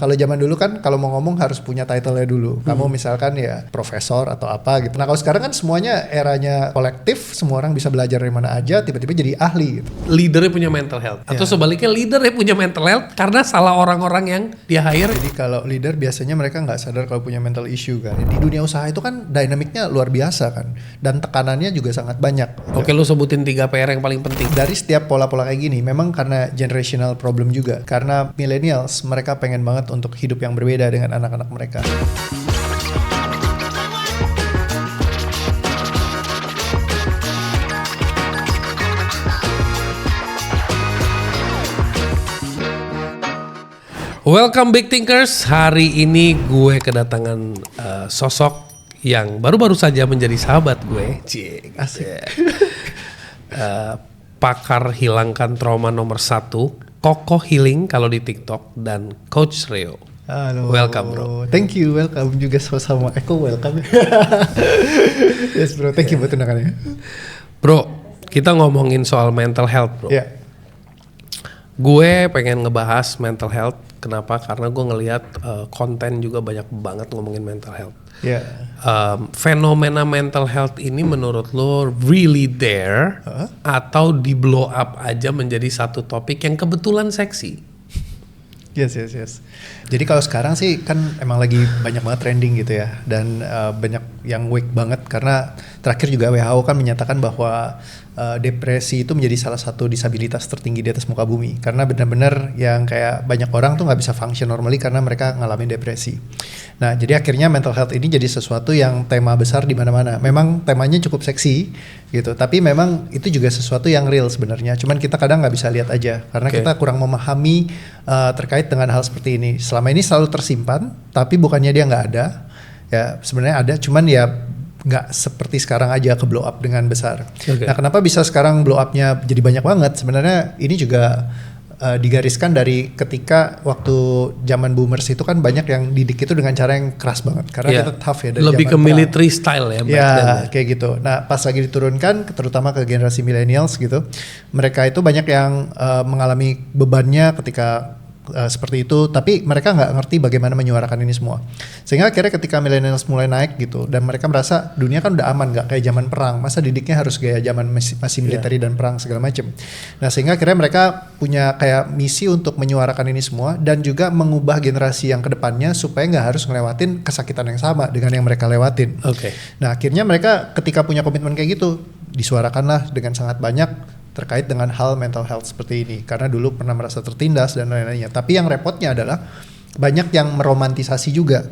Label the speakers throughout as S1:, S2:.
S1: Kalau zaman dulu kan kalau mau ngomong harus punya title-nya dulu. Kamu misalkan ya profesor atau apa gitu. Nah kalau sekarang kan semuanya eranya kolektif, semua orang bisa belajar dari mana aja, tiba-tiba jadi ahli gitu.
S2: Leadernya punya mental health. Atau sebaliknya leadernya punya mental health karena salah orang-orang yang dia hire.
S1: Jadi kalau leader biasanya mereka nggak sadar kalau punya mental issue kan. Di dunia usaha itu kan dinamiknya luar biasa kan. Dan tekanannya juga sangat banyak.
S2: Oke, lu sebutin 3 PR yang paling penting.
S1: Dari setiap pola-pola kayak gini memang karena generational problem juga. Karena millennials mereka pengen banget untuk hidup yang berbeda dengan anak-anak mereka.
S2: Welcome Big Thinkers. Hari ini gue kedatangan sosok yang baru-baru saja menjadi sahabat gue.
S1: Asik.
S2: Pakar hilangkan trauma nomor 1, Koko Healing kalau di TikTok, dan Coach Reo.
S1: Halo.
S2: Welcome bro.
S1: Thank you, welcome juga sama Eko, welcome. Yes bro, thank you buat undangannya.
S2: Bro, kita ngomongin soal mental health bro.
S1: Ya.
S2: Gue pengen ngebahas mental health. Kenapa? Karena gue ngelihat konten juga banyak banget ngomongin mental health.
S1: Ya.
S2: Fenomena mental health ini menurut lo really there atau di blow up aja menjadi satu topik yang kebetulan seksi?
S1: Yes. Jadi kalau sekarang sih kan emang lagi banyak banget trending gitu ya, dan banyak yang weak banget karena terakhir juga WHO kan menyatakan bahwa depresi itu menjadi salah satu disabilitas tertinggi di atas muka bumi, karena benar-benar yang kayak banyak orang tuh nggak bisa function normally karena mereka ngalamin depresi. Nah jadi akhirnya mental health ini jadi sesuatu yang tema besar di mana-mana. Memang temanya cukup seksi gitu, tapi memang itu juga sesuatu yang real sebenarnya. Cuman kita kadang nggak bisa lihat aja karena kita kurang memahami terkait dengan hal seperti ini. Selama ini selalu tersimpan, tapi bukannya dia nggak ada. Ya sebenarnya ada, cuman ya nggak seperti sekarang aja ke blow up dengan besar. Nah kenapa bisa sekarang blow upnya jadi banyak banget? Sebenarnya ini juga digariskan dari ketika waktu zaman boomers itu kan banyak yang didik itu dengan cara yang keras banget karena kita tough ya dari
S2: lebih
S1: zaman
S2: ke
S1: perang.
S2: military style ya.
S1: Ya kayak gitu. Nah pas lagi diturunkan terutama ke generasi millennials gitu, mereka itu banyak yang mengalami bebannya ketika seperti itu, tapi mereka nggak ngerti bagaimana menyuarakan ini semua. Sehingga akhirnya ketika millennials mulai naik gitu, dan mereka merasa dunia kan udah aman, nggak kayak zaman perang, masa didiknya harus kayak zaman masih military dan perang segala macem. Nah sehingga akhirnya mereka punya kayak misi untuk menyuarakan ini semua dan juga mengubah generasi yang kedepannya supaya nggak harus ngelewatin kesakitan yang sama dengan yang mereka lewatin. Nah akhirnya mereka ketika punya komitmen kayak gitu, disuarakanlah dengan sangat banyak terkait dengan hal mental health seperti ini, karena dulu pernah merasa tertindas dan lain-lainnya. Tapi yang repotnya adalah banyak yang meromantisasi juga.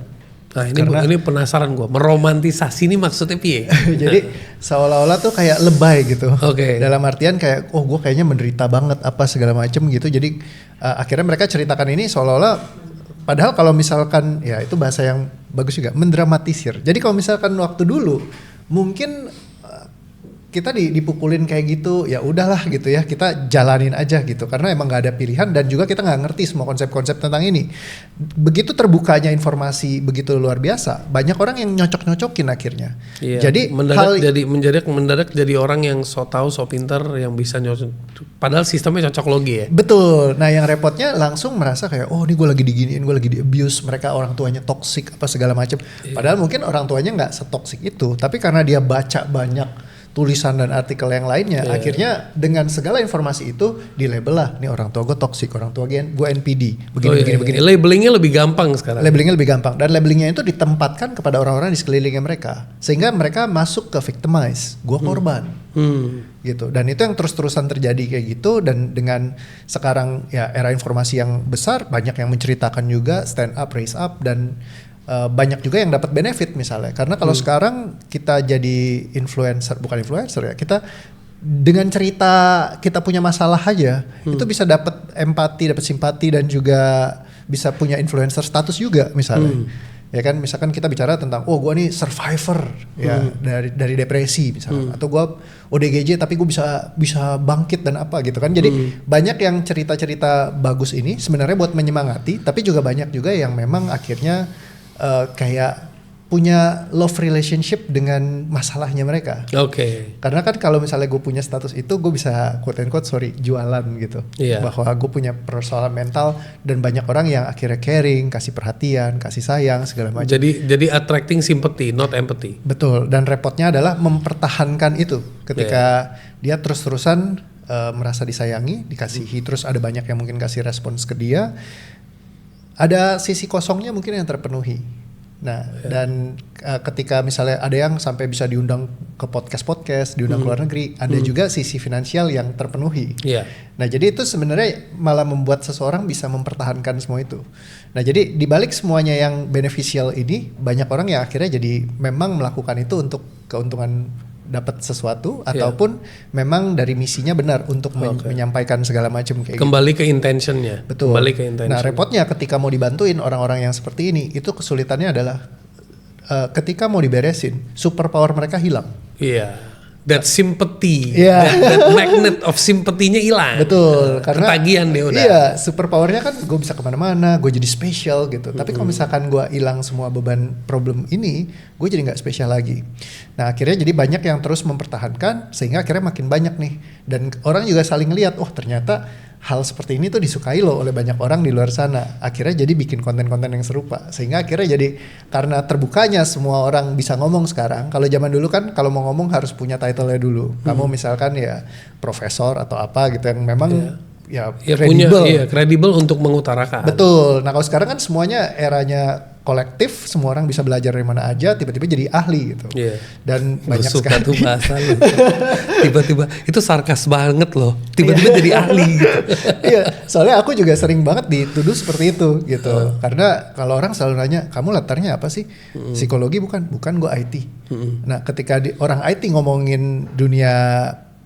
S2: Nah ini penasaran gue, meromantisasi ini maksudnya piye?
S1: Jadi seolah-olah tuh kayak lebay gitu. Dalam artian kayak gue kayaknya menderita banget apa segala macem gitu. Jadi akhirnya mereka ceritakan ini seolah-olah, padahal kalau misalkan ya itu bahasa yang bagus juga, mendramatisir. Jadi kalau misalkan waktu dulu mungkin kita dipukulin kayak gitu, ya udahlah gitu ya, kita jalanin aja gitu karena emang nggak ada pilihan dan juga kita nggak ngerti semua konsep-konsep tentang ini. Begitu terbukanya informasi begitu luar biasa, banyak orang yang nyocok-nyocokin akhirnya. Jadi mendadak jadi orang yang so tahu so pinter yang bisa nyocok, padahal sistemnya cocok logi ya. Betul. Nah yang repotnya langsung merasa kayak oh ini gue lagi diginiin, gue lagi di abuse, mereka orang tuanya toksik apa segala macam. Padahal mungkin orang tuanya nggak setoksik itu, tapi karena dia baca banyak tulisan dan artikel yang lainnya, akhirnya dengan segala informasi itu dilabel lah, nih orang tua gue toksik, orang tua gue NPD, begini.
S2: Labelingnya lebih gampang sekarang.
S1: Labelingnya lebih gampang dan labelingnya itu ditempatkan kepada orang-orang di sekelilingnya mereka, sehingga mereka masuk ke victimize, gue korban, gitu. Dan itu yang terus-terusan terjadi kayak gitu. Dan dengan sekarang ya era informasi yang besar, banyak yang menceritakan juga stand up, raise up, dan banyak juga yang dapat benefit misalnya, karena kalau sekarang kita jadi bukan influencer ya, kita dengan cerita kita punya masalah aja itu bisa dapat empati, dapat simpati, dan juga bisa punya influencer status juga misalnya. Ya kan, misalkan kita bicara tentang gue nih survivor ya dari depresi misalnya, atau gue ODGJ tapi gue bisa bangkit dan apa gitu kan. Jadi banyak yang cerita-cerita bagus ini sebenarnya buat menyemangati, tapi juga banyak juga yang memang akhirnya kayak punya love relationship dengan masalahnya mereka. Karena kan kalau misalnya gue punya status itu, gue bisa quote and quote jualan gitu. Bahwa gue punya persoalan mental dan banyak orang yang akhirnya caring, kasih perhatian, kasih sayang segala macam.
S2: Jadi attracting sympathy, not empathy.
S1: Betul. Dan repotnya adalah mempertahankan itu ketika dia terus-terusan merasa disayangi, dikasihi, terus ada banyak yang mungkin kasih respons ke dia. Ada sisi kosongnya mungkin yang terpenuhi. Nah, dan ketika misalnya ada yang sampai bisa diundang ke podcast, diundang ke luar negeri, ada juga sisi finansial yang terpenuhi. Nah, jadi itu sebenarnya malah membuat seseorang bisa mempertahankan semua itu. Nah, jadi dibalik semuanya yang beneficial ini, banyak orang yang akhirnya jadi memang melakukan itu untuk keuntungan dapat sesuatu ataupun memang dari misinya benar untuk menyampaikan segala macam kayak
S2: kembali ke intentionnya.
S1: Betul.
S2: Kembali ke intention.
S1: Nah, repotnya ketika mau dibantuin orang-orang yang seperti ini, itu kesulitannya adalah ketika mau diberesin, superpower mereka hilang.
S2: That sympathy, that magnet of sympathy-nya hilang.
S1: Betul, karena
S2: ketagihan dia udah.
S1: Super powernya kan gue bisa kemana-mana, gue jadi spesial gitu. Tapi kalau misalkan gue hilang semua beban problem ini, gue jadi nggak spesial lagi. Nah, akhirnya jadi banyak yang terus mempertahankan, sehingga akhirnya makin banyak nih. Dan orang juga saling lihat, ternyata hal seperti ini tuh disukai loh oleh banyak orang di luar sana. Akhirnya jadi bikin konten-konten yang serupa. Sehingga akhirnya jadi karena terbukanya semua orang bisa ngomong sekarang. Kalau zaman dulu kan kalau mau ngomong harus punya title-nya dulu. Kamu misalkan ya profesor atau apa gitu yang memang kredibel.
S2: Kredibel untuk mengutarakan.
S1: Betul. Nah, kalau sekarang kan semuanya eranya kolektif, semua orang bisa belajar dari mana aja, tiba-tiba jadi ahli gitu. Dan banyak sekali.
S2: Tuh bahasa lu. Tiba-tiba itu sarkas banget loh. Tiba-tiba jadi ahli gitu.
S1: Soalnya aku juga sering banget dituduh seperti itu gitu. Karena kalau orang selalu nanya, kamu latarnya apa sih? Psikologi bukan gue IT. Nah, ketika orang IT ngomongin dunia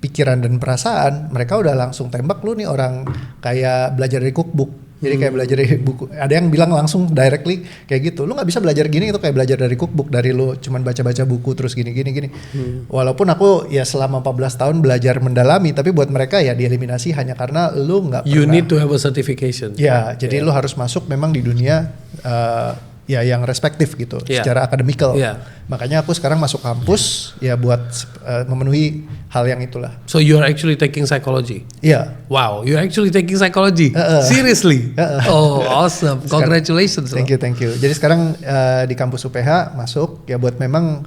S1: pikiran dan perasaan, mereka udah langsung tembak lu nih orang kayak belajar dari cookbook. Jadi kayak belajar dari buku. Ada yang bilang langsung directly kayak gitu. Lu nggak bisa belajar gini, itu kayak belajar dari cookbook, dari lu cuman baca-baca buku terus gini. Walaupun aku ya selama 14 tahun belajar mendalami, tapi buat mereka ya dieliminasi hanya karena lu nggak pernah.
S2: You need to have a certification.
S1: Jadi lu harus masuk memang di dunia yang respektif gitu, secara akademikal. Makanya aku sekarang masuk kampus ya buat memenuhi hal yang itulah.
S2: So you are actually taking psychology? Wow, you are actually taking psychology? Seriously? Oh, awesome. Congratulations.
S1: Thank you. Jadi sekarang di kampus UPH masuk ya buat memang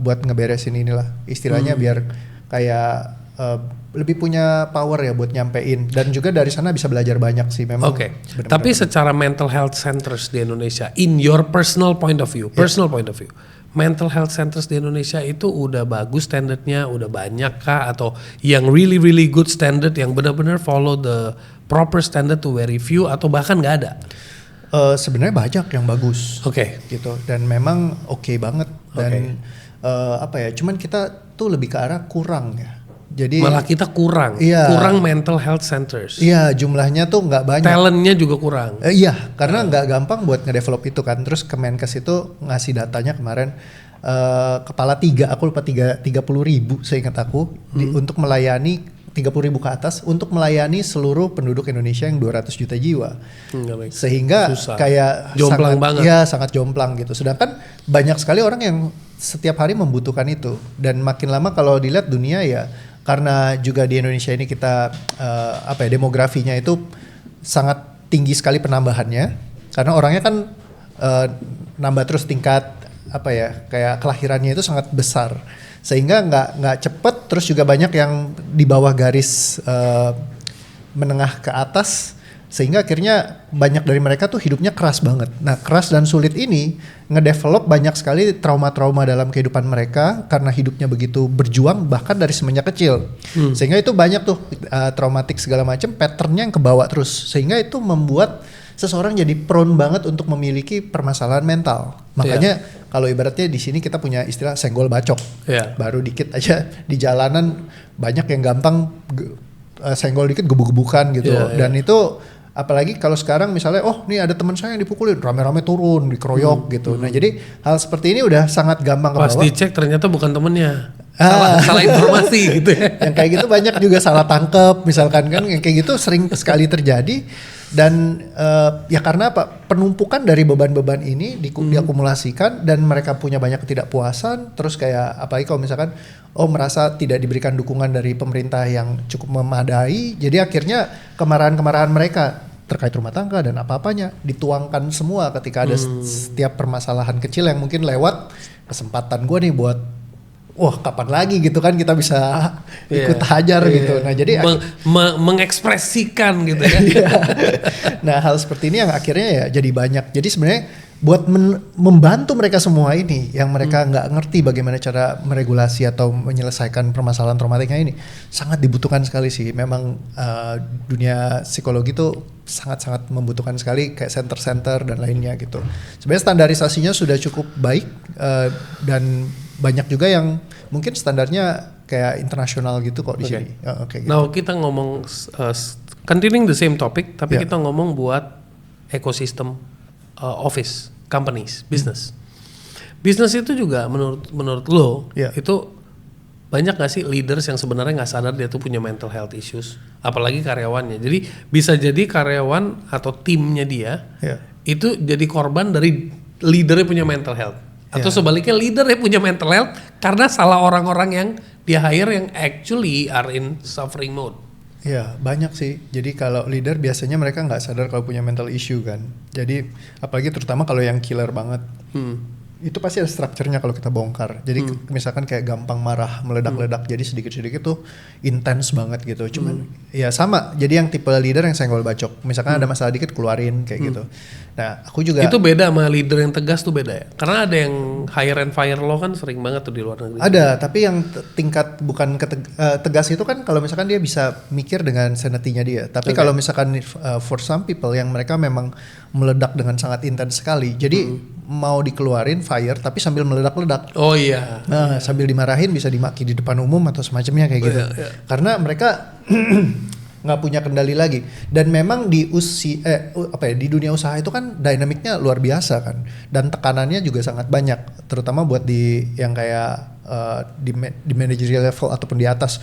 S1: buat ngeberesin inilah istilahnya biar kayak lebih punya power ya buat nyampein, dan juga dari sana bisa belajar banyak sih memang.
S2: Tapi secara mental health centers di Indonesia, in your personal point of view, mental health centers di Indonesia itu udah bagus standarnya, udah banyak kah, atau yang really really good standard yang benar-benar follow the proper standard to very few, atau bahkan nggak ada?
S1: Sebenarnya banyak yang bagus. Gitu, dan memang oke banget. Dan cuman kita tuh lebih ke arah kurang ya. Jadi
S2: malah kita kurang mental health centers.
S1: Jumlahnya tuh nggak banyak.
S2: Talentnya juga kurang.
S1: Karena nggak gampang buat ngedevelop itu kan. Terus Kemenkes itu ngasih datanya kemarin kepala 3, aku lupa 30.000 seingat aku untuk melayani 30.000 ke atas untuk melayani seluruh penduduk Indonesia yang 200 juta jiwa. Sehingga susah. Kayak
S2: jomplang banget.
S1: Sangat jomplang gitu. Sedangkan banyak sekali orang yang setiap hari membutuhkan itu. Dan makin lama kalau dilihat dunia ya, karena juga di Indonesia ini kita demografinya itu sangat tinggi sekali penambahannya. Karena orangnya kan nambah terus tingkat kayak kelahirannya itu sangat besar. Sehingga nggak cepet, terus juga banyak yang di bawah garis menengah ke atas, sehingga akhirnya banyak dari mereka tuh hidupnya keras banget. Nah, keras dan sulit ini ngedevelop banyak sekali trauma-trauma dalam kehidupan mereka karena hidupnya begitu berjuang bahkan dari semenjak kecil. Sehingga itu banyak tuh traumatik segala macam, patternnya yang kebawa terus, sehingga itu membuat seseorang jadi prone banget untuk memiliki permasalahan mental. Makanya kalau ibaratnya di sini kita punya istilah senggol bacok. Baru dikit aja di jalanan banyak yang gampang senggol dikit gebuk-gebukan gitu. Dan itu apalagi kalau sekarang misalnya nih ada teman saya yang dipukulin, rame-rame turun, dikeroyok gitu. Nah, jadi hal seperti ini udah sangat gampang kebawa.
S2: Pas dicek ternyata bukan temennya. Salah informasi gitu ya.
S1: Yang kayak gitu banyak juga salah tangkep misalkan kan, yang kayak gitu sering sekali terjadi. Dan ya karena apa? Penumpukan dari beban-beban ini diakumulasikan dan mereka punya banyak ketidakpuasan. Terus kayak apalagi kalau misalkan merasa tidak diberikan dukungan dari pemerintah yang cukup memadai. Jadi akhirnya kemarahan-kemarahan mereka terkait rumah tangga dan apa-apanya dituangkan semua ketika ada setiap permasalahan kecil yang mungkin lewat kesempatan gue nih buat wah kapan lagi gitu kan kita bisa ikut hajar gitu. Nah jadi
S2: mengekspresikan gitu kan.
S1: Nah hal seperti ini yang akhirnya ya jadi banyak. Jadi sebenarnya buat membantu mereka semua ini yang mereka nggak ngerti bagaimana cara meregulasi atau menyelesaikan permasalahan traumatiknya ini sangat dibutuhkan sekali sih. Memang dunia psikologi tuh sangat-sangat membutuhkan sekali kayak center-center dan lainnya gitu. Sebenarnya standarisasinya sudah cukup baik dan banyak juga yang mungkin standarnya kayak internasional gitu kok di sini.
S2: Gitu. Nah kita ngomong continuing the same topic tapi kita ngomong buat ekosistem office, companies, business. Business itu juga menurut lo itu banyak gak sih leaders yang sebenarnya nggak sadar dia tuh punya mental health issues, apalagi karyawannya. Jadi bisa jadi karyawan atau timnya dia itu jadi korban dari leadernya punya mental health. Atau sebaliknya leadernya punya mental health karena salah orang-orang yang dia hire yang actually are in suffering mode.
S1: Ya banyak sih. Jadi kalau leader biasanya mereka nggak sadar kalau punya mental issue kan. Jadi apalagi terutama kalau yang killer banget. Itu pasti ada strukturnya kalau kita bongkar. Jadi misalkan kayak gampang marah, meledak-ledak. Jadi sedikit-sedikit tuh intens banget gitu. Cuman ya sama. Jadi yang tipe leader yang senggol bacok. Misalkan ada masalah dikit keluarin kayak gitu. Nah aku juga.
S2: Itu beda sama leader yang tegas tuh beda ya? Karena ada yang hire and fire law kan sering banget tuh di luar negeri.
S1: Ada, tapi yang tingkat bukan tegas itu kan kalau misalkan dia bisa mikir dengan sanity-nya dia. Tapi kalau misalkan for some people yang mereka memang meledak dengan sangat intens sekali. Jadi mau dikeluarin fire tapi sambil meledak-ledak.
S2: Oh iya.
S1: Nah, sambil dimarahin bisa dimaki di depan umum atau semacamnya kayak gitu. Karena mereka nggak punya kendali lagi. Dan memang di di dunia usaha itu kan dinamiknya luar biasa kan. Dan tekanannya juga sangat banyak, terutama buat di yang kayak di managerial level ataupun di atas.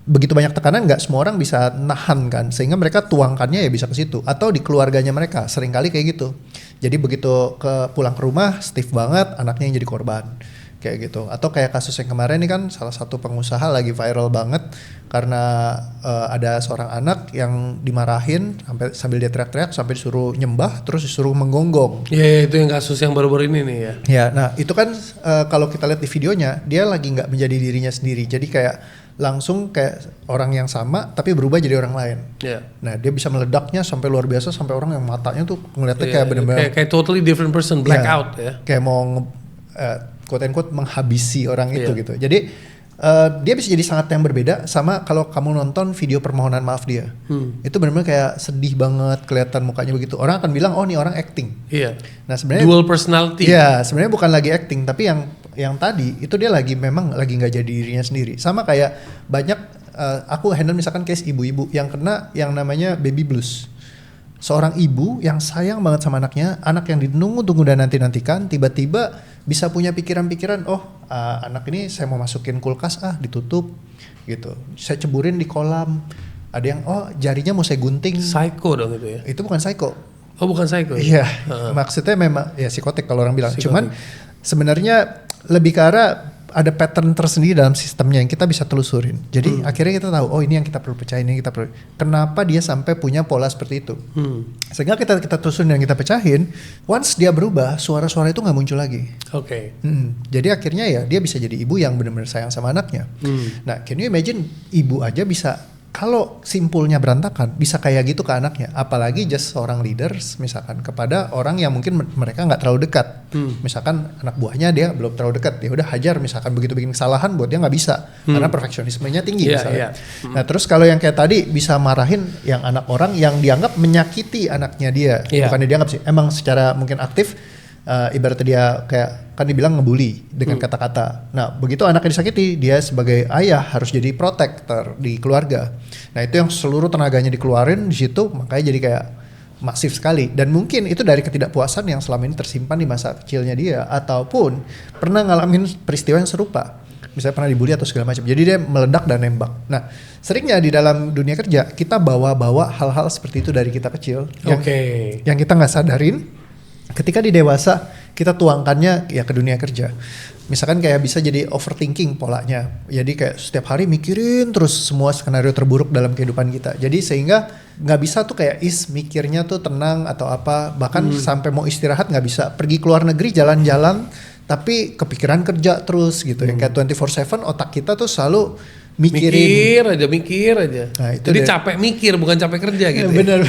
S1: Begitu banyak tekanan nggak semua orang bisa nahan kan, sehingga mereka tuangkannya ya bisa ke situ atau di keluarganya mereka seringkali kayak gitu. Jadi begitu pulang ke rumah stiff banget, anaknya yang jadi korban kayak gitu. Atau kayak kasus yang kemarin ini kan salah satu pengusaha lagi viral banget karena ada seorang anak yang dimarahin sambil dia teriak-teriak sampai disuruh nyembah terus disuruh menggonggong.
S2: Iya itu yang kasus yang baru-baru ini nih ya.
S1: Ya, nah itu kan kalau kita lihat di videonya dia lagi nggak menjadi dirinya sendiri. Jadi kayak langsung kayak orang yang sama tapi berubah jadi orang lain. Nah dia bisa meledaknya sampai luar biasa sampai orang yang matanya tuh ngeliatnya kayak benar-benar
S2: kayak totally different person, blackout ya.
S1: Kayak mau quote-unquote menghabisi orang itu gitu. Jadi dia bisa jadi sangat yang berbeda sama kalau kamu nonton video permohonan maaf dia. Itu benar-benar kayak sedih banget kelihatan mukanya begitu. Orang akan bilang oh nih orang acting. Nah sebenarnya
S2: dual personality.
S1: Iya sebenarnya bukan lagi acting tapi yang tadi itu dia memang lagi nggak jadi dirinya sendiri. Sama kayak banyak aku handle misalkan case ibu-ibu yang kena yang namanya baby blues. Seorang ibu yang sayang banget sama anaknya, anak yang ditunggu-tunggu dan nanti-nantikan, tiba-tiba bisa punya pikiran-pikiran, anak ini saya mau masukin kulkas, ditutup gitu. Saya ceburin di kolam. Ada yang jarinya mau saya gunting.
S2: Psycho dong itu ya?
S1: Itu bukan psycho.
S2: Oh bukan psycho?
S1: Iya, maksudnya memang ya psikotik kalau orang bilang. Cuman sebenarnya lebih ke arah ada pattern tersendiri dalam sistemnya yang kita bisa telusurin. Jadi akhirnya kita tahu, ini yang kita perlu pecahin, ini yang kita perlu. Kenapa dia sampai punya pola seperti itu? Sehingga kita telusurin dan kita pecahin, once dia berubah, suara-suara itu nggak muncul lagi. Jadi akhirnya ya dia bisa jadi ibu yang benar-benar sayang sama anaknya. Nah, can you imagine ibu aja bisa kalau simpulnya berantakan bisa kayak gitu ke anaknya, apalagi just seorang leaders misalkan kepada orang yang mungkin mereka nggak terlalu dekat. Misalkan anak buahnya dia belum terlalu dekat, ya udah hajar misalkan begitu bikin kesalahan buat dia nggak bisa karena perfeksionismenya tinggi misalnya. Nah terus kalau yang kayak tadi bisa marahin yang anak orang yang dianggap menyakiti anaknya dia, bukannya dianggap sih, emang secara mungkin aktif. Ibaratnya dia kayak kan dibilang ngebully dengan kata-kata. Nah begitu anaknya disakiti, dia sebagai ayah harus jadi protector di keluarga. Nah itu yang seluruh tenaganya dikeluarin di situ, makanya jadi kayak masif sekali. Dan mungkin itu dari ketidakpuasan yang selama ini tersimpan di masa kecilnya dia, ataupun pernah ngalamin peristiwa yang serupa. misalnya pernah dibully atau segala macam. Jadi dia meledak dan nembak. Nah, seringnya di dalam dunia kerja kita bawa hal-hal seperti itu dari kita kecil yang kita nggak sadarin. Ketika di dewasa kita tuangkannya ya ke dunia kerja. Misalkan kayak bisa jadi overthinking polanya. Jadi kayak setiap hari mikirin terus semua skenario terburuk dalam kehidupan kita. Jadi sehingga nggak bisa tuh kayak mikirnya tuh tenang atau apa. Bahkan sampai mau istirahat nggak bisa. Pergi keluar negeri jalan-jalan tapi kepikiran kerja terus gitu. Yang kayak 24/7 otak kita tuh selalu mikir aja. Nah, itu
S2: jadi capek mikir bukan capek kerja gitu.
S1: Benar.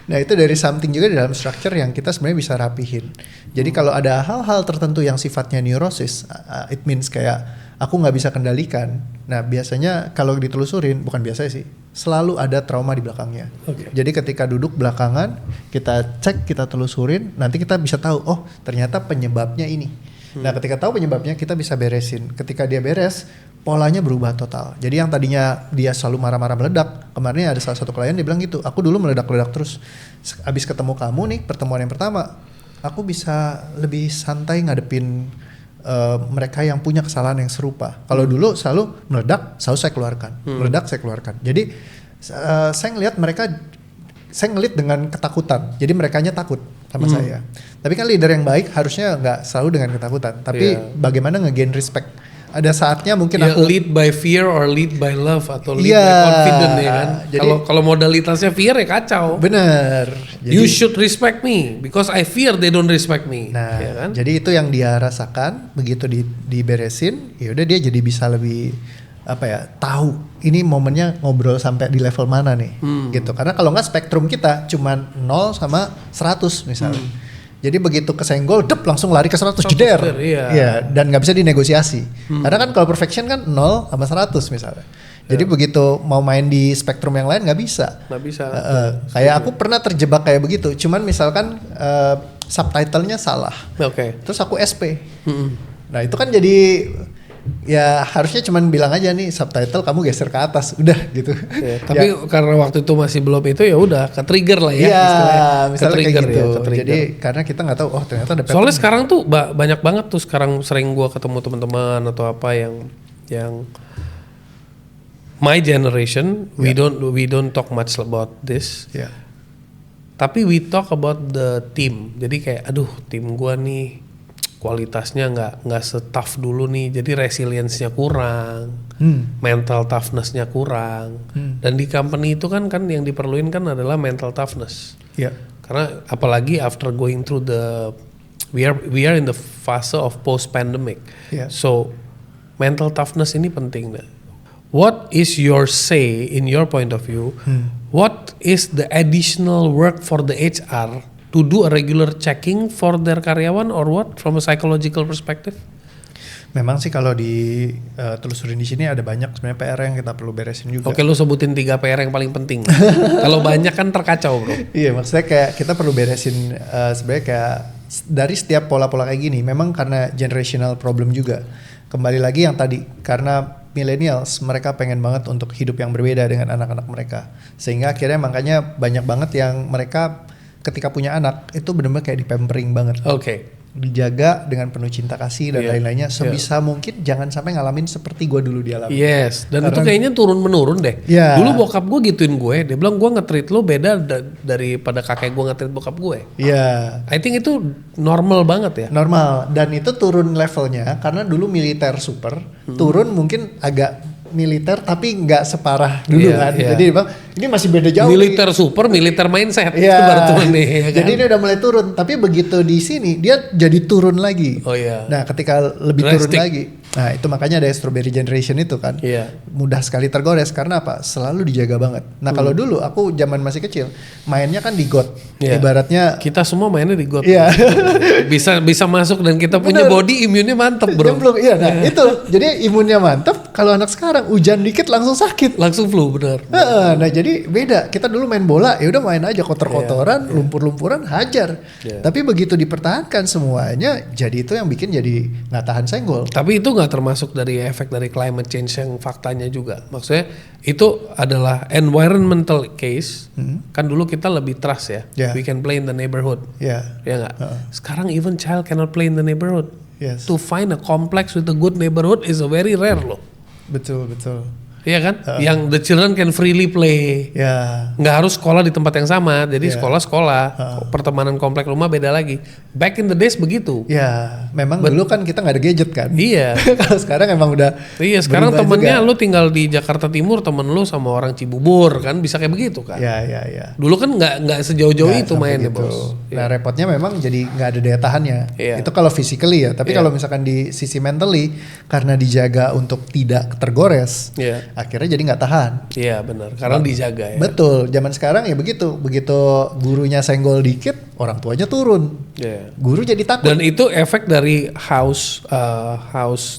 S1: Nah itu dari something juga di dalam structure yang kita sebenarnya bisa rapihin. Jadi kalau ada hal-hal tertentu yang sifatnya neurosis, it means kayak aku nggak bisa kendalikan. Nah biasanya kalau ditelusurin, bukan biasanya sih, selalu ada trauma di belakangnya. Jadi ketika duduk belakangan, kita cek, kita telusurin, nanti kita bisa tahu, oh ternyata penyebabnya ini. Nah ketika tahu penyebabnya, kita bisa beresin. Ketika dia beres, polanya berubah total. Jadi yang tadinya dia selalu marah-marah meledak, kemarin ada salah satu klien dia bilang gitu, aku dulu meledak-ledak terus. Abis ketemu kamu nih, pertemuan yang pertama, aku bisa lebih santai ngadepin mereka yang punya kesalahan yang serupa. Kalau dulu selalu meledak, selalu saya keluarkan. Meledak, saya keluarkan. Jadi saya ngelihat mereka, saya ngelihat dengan ketakutan. Jadi merekanya takut sama saya. Tapi kan leader yang baik harusnya nggak selalu dengan ketakutan. Tapi bagaimana nge-gain respect. Ada saatnya mungkin aku
S2: lead by fear or lead by love atau lead by confident ya kan. Kalau modalitasnya fear ya kacau.
S1: Bener.
S2: You should respect me because I fear they don't respect me.
S1: Nah,
S2: ya kan?
S1: Jadi itu yang dia rasakan begitu diberesin, ya udah dia jadi bisa lebih tahu ini momennya ngobrol sampai di level mana nih gitu. Karena kalau nggak spektrum kita cuman 0 sama 100 misalnya. Jadi begitu kesenggol, langsung lari ke 100 jeder. Iya. Dan nggak bisa dinegosiasi. Karena kan kalau perfection kan 0 sama 100 misalnya. Jadi begitu mau main di spektrum yang lain nggak bisa. Kayak aku pernah terjebak kayak begitu. Cuman misalkan subtitlenya salah. Terus aku SP. Nah itu kan jadi ya harusnya cuman bilang aja nih subtitle kamu geser ke atas udah gitu.
S2: Tapi karena waktu itu masih belum itu ya udah ke trigger lah ya.
S1: Iya, misalnya kayak gitu.
S2: Ya,
S1: jadi karena kita nggak tahu ternyata ada.
S2: Soalnya sekarang tuh banyak banget tuh sekarang sering gua ketemu teman-teman atau apa yang my generation we don't talk much about this. Tapi we talk about the team. Jadi kayak aduh tim gua nih kualitasnya nggak se-tough dulu nih, jadi resilience-nya kurang, mental toughness-nya kurang, dan di company itu kan yang diperluin kan adalah mental toughness. Karena apalagi after going through we are in the fase of post pandemic, so mental toughness ini penting deh. What is your say in your point of view? What is the additional work for the HR? To do a regular checking for their karyawan or what from a psychological perspective?
S1: Memang sih kalau telusurin di sini ada banyak sebenarnya PR yang kita perlu beresin juga.
S2: Oke, lu sebutin 3 PR yang paling penting. Kalau banyak kan terkacau, bro.
S1: Iya, maksudnya kayak kita perlu beresin sebenarnya kayak dari setiap pola-pola kayak gini. Memang karena generational problem juga. Kembali lagi yang tadi, karena millennials mereka pengen banget untuk hidup yang berbeda dengan anak-anak mereka. Sehingga akhirnya makanya banyak banget yang mereka ketika punya anak itu benar-benar kayak di-pampering banget. Dijaga dengan penuh cinta kasih dan lain-lainnya. Sebisa mungkin jangan sampai ngalamin seperti gue dulu dialami.
S2: Yes, dan itu kayaknya turun-menurun deh. Dulu bokap gue gituin gue, dia bilang gue nge-treat lo beda daripada kakek gue nge-treat bokap gue. I think itu normal banget ya.
S1: Normal, dan itu turun levelnya karena dulu militer super, turun mungkin agak militer tapi nggak separah dulu kan. Jadi bang ini masih beda jauh.
S2: Militer super, militer mindset itu baru turun nih. Ya kan?
S1: Jadi ini udah mulai turun, tapi begitu di sini dia jadi turun lagi. Nah ketika lebih turun lagi, nah itu makanya ada strawberry generation itu kan. Mudah sekali tergores karena apa? Selalu dijaga banget. Nah kalau dulu aku zaman masih kecil mainnya kan di got. Ibaratnya
S2: kita semua mainnya di got. bisa masuk dan kita punya body imunnya mantep bro.
S1: Nah itu jadi imunnya mantep. Kalau anak sekarang hujan dikit langsung sakit,
S2: langsung flu benar.
S1: Nah jadi beda. Kita dulu main bola ya udah main aja kotor-kotoran, lumpur-lumpuran hajar. Tapi begitu dipertahankan semuanya, jadi itu yang bikin jadi nggak tahan senggol.
S2: Tapi itu nggak termasuk dari efek dari climate change yang faktanya juga. Maksudnya itu adalah environmental case. Kan dulu kita lebih trust ya. We can play in the neighborhood. Ya nggak. Sekarang even child cannot play in the neighborhood.
S1: Yes.
S2: To find a complex with a good neighborhood is a very rare loh.
S1: Betul.
S2: Iya kan? Yang the children can freely play. Nggak harus sekolah di tempat yang sama. Jadi sekolah. Pertemanan komplek rumah beda lagi. Back in the days begitu.
S1: Ya, memang dulu kan kita nggak ada gadget kan.
S2: Iya.
S1: Kalau sekarang emang udah.
S2: Iya, sekarang temennya lu tinggal di Jakarta Timur, temen lu sama orang Cibubur kan bisa kayak begitu kan.
S1: Iya.
S2: Dulu kan nggak sejauh-jauh itu mainnya
S1: gitu.
S2: bos.
S1: Nah repotnya memang jadi nggak ada daya tahannya.
S2: Iya.
S1: Itu kalau physically ya. Tapi kalau misalkan di sisi mentally, karena dijaga untuk tidak tergores.
S2: Iya.
S1: Akhirnya jadi nggak tahan.
S2: Iya benar, karena dijaga ya.
S1: Betul, zaman sekarang ya begitu gurunya senggol dikit, orang tuanya turun.
S2: Yeah.
S1: Guru jadi takut.
S2: Dan itu efek dari house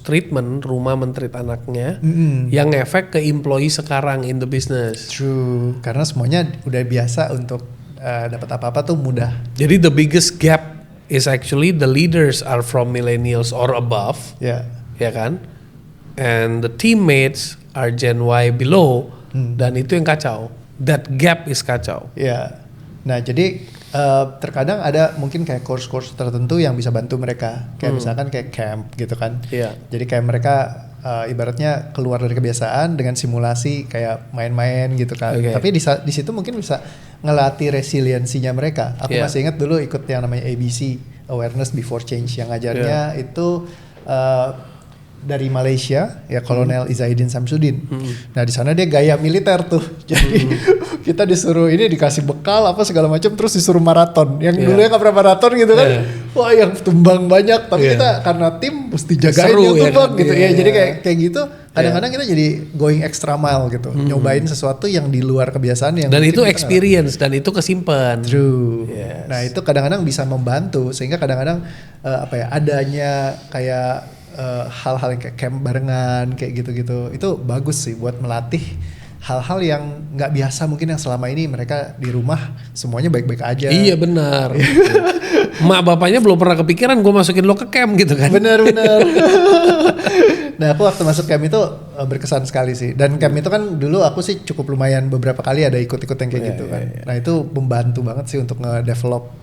S2: treatment, rumah mentreat anaknya, yang efek ke employee sekarang in the business.
S1: True, karena semuanya udah biasa untuk dapat apa-apa tuh mudah.
S2: Jadi the biggest gap is actually the leaders are from millennials or above, ya kan? And the teammates are Gen Y below, dan itu yang kacau. That gap is kacau.
S1: Ya, nah jadi terkadang ada mungkin kayak course-course tertentu yang bisa bantu mereka, kayak misalkan kayak camp gitu kan.
S2: Yeah.
S1: Jadi kayak mereka ibaratnya keluar dari kebiasaan dengan simulasi kayak main-main gitu kan.
S2: Okay.
S1: Tapi di situ mungkin bisa ngelatih resiliensinya mereka. Aku masih ingat dulu ikut yang namanya ABC, Awareness Before Change, yang ngajarnya itu dari Malaysia ya, Kolonel Izzaidin Samsudin. Nah di sana dia gaya militer tuh. Jadi kita disuruh dikasih bekal apa segala macam, terus disuruh maraton. Yang dulunya nggak pernah maraton gitu kan. Wah yang tumbang banyak, tapi kita karena tim mesti jagain
S2: seru,
S1: yang tumbang
S2: kan?
S1: gitu ya. Jadi kayak gitu. Kadang-kadang kita jadi going extra mile gitu, nyobain sesuatu yang di luar kebiasaan yang.
S2: Dan itu experience dan itu kesimpan.
S1: True.
S2: Yes.
S1: Nah itu kadang-kadang bisa membantu, sehingga kadang-kadang adanya kayak hal-hal yang kayak camp barengan kayak gitu-gitu itu bagus sih buat melatih hal-hal yang nggak biasa mungkin yang selama ini mereka di rumah semuanya baik-baik aja.
S2: Iya benar. Mak bapaknya belum pernah kepikiran gue masukin lo ke camp gitu kan.
S1: Benar. Nah aku waktu masuk camp itu berkesan sekali sih, dan camp itu kan dulu aku sih cukup lumayan beberapa kali ada ikut-ikut yang kayak gitu kan. Nah itu membantu banget sih untuk nge-develop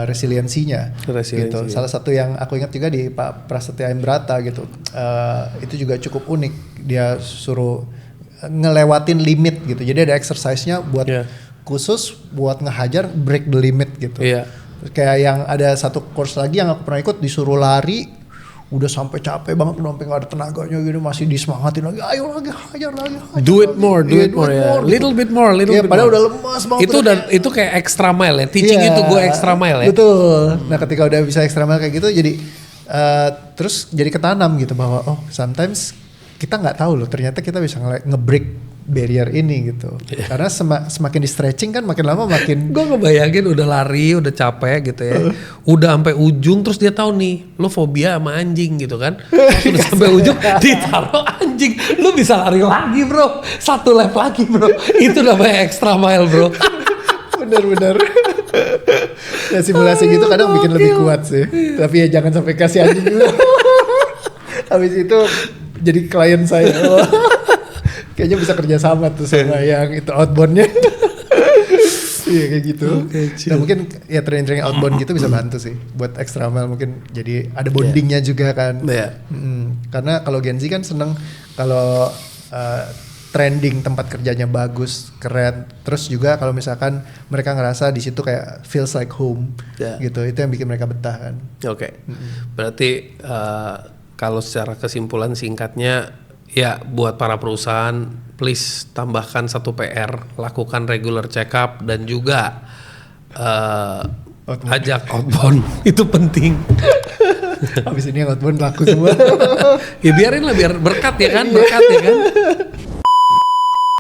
S1: resiliensinya gitu. Salah satu yang aku ingat juga di Pak Prasetya Imbrata gitu, itu juga cukup unik. Dia suruh ngelewatin limit gitu, jadi ada exercise-nya buat khusus buat ngehajar break the limit gitu. Kayak yang ada satu course lagi yang aku pernah ikut, disuruh lari udah sampai capek banget, sampai nggak ada tenaganya gitu, masih disemangatin lagi, ayo lagi hajar lagi.
S2: Do it more ya. Little bit more.
S1: Padahal udah lemas banget.
S2: Itu kayak extra mile ya. Teaching itu gue extra mile ya.
S1: Betul. Nah ketika udah bisa extra mile kayak gitu, jadi terus jadi ketanam gitu bahwa sometimes kita nggak tahu loh, ternyata kita bisa nge-break barrier ini gitu. Karena semakin di stretching kan makin lama makin. Gue
S2: ngebayangin udah lari, udah capek gitu ya. Udah sampai ujung, terus dia tahu nih, lo fobia sama anjing gitu kan. Terus udah sampai ujung ditaruh anjing, lo bisa lari lagi bro, 1 lap lagi bro. Itu namanya extra mile bro.
S1: Bener. Nah simulasi gitu kadang bikin lebih kuat sih. Tapi ya jangan sampai kasih anjing dulu. Habis itu jadi klien saya. Kayaknya bisa kerja sama tuh sama yang itu outboundnya. Iya kayak gitu. Nah mungkin ya training outbound gitu bisa bantu sih buat extra mile, mungkin jadi ada bondingnya juga kan. Karena kalau Gen Z kan seneng kalau trending tempat kerjanya bagus, keren. Terus juga kalau misalkan mereka ngerasa di situ kayak feels like home gitu, itu yang bikin mereka betah kan.
S2: Berarti kalau secara kesimpulan singkatnya, ya buat para perusahaan please tambahkan 1 PR, lakukan regular check up dan juga ajak outbound. Itu penting.
S1: Habis ini outbound laku semua.
S2: Ya biarin lah, biar berkat ya kan.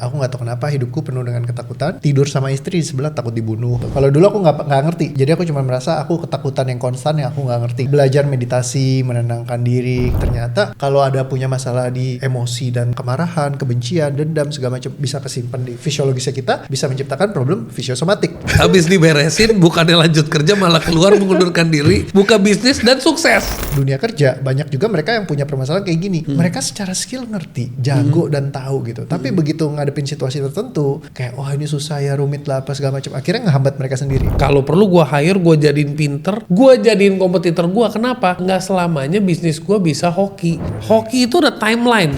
S1: Aku nggak tahu kenapa hidupku penuh dengan ketakutan. Tidur sama istri di sebelah takut dibunuh. Kalau dulu aku nggak ngerti. Jadi aku cuma merasa aku ketakutan yang konstan yang aku nggak ngerti. Belajar meditasi, menenangkan diri. Ternyata kalau ada punya masalah di emosi dan kemarahan, kebencian, dendam segala macam bisa kesimpan di fisiologisnya kita, bisa menciptakan problem fisiosomatik.
S2: Habis diberesin, bukannya lanjut kerja malah keluar mengundurkan diri, buka bisnis dan sukses.
S1: Dunia kerja banyak juga mereka yang punya permasalahan kayak gini. Mereka secara skill ngerti, jago dan tahu gitu. Tapi begitu ngadepin situasi tertentu kayak wah ini susah ya, rumit lah apa segala macam, akhirnya ngehambat mereka sendiri.
S2: Kalau perlu gue hire, gue jadiin pinter, gue jadiin kompetitor gue. Kenapa? Nggak selamanya bisnis gue bisa hoki. Hoki itu ada timeline.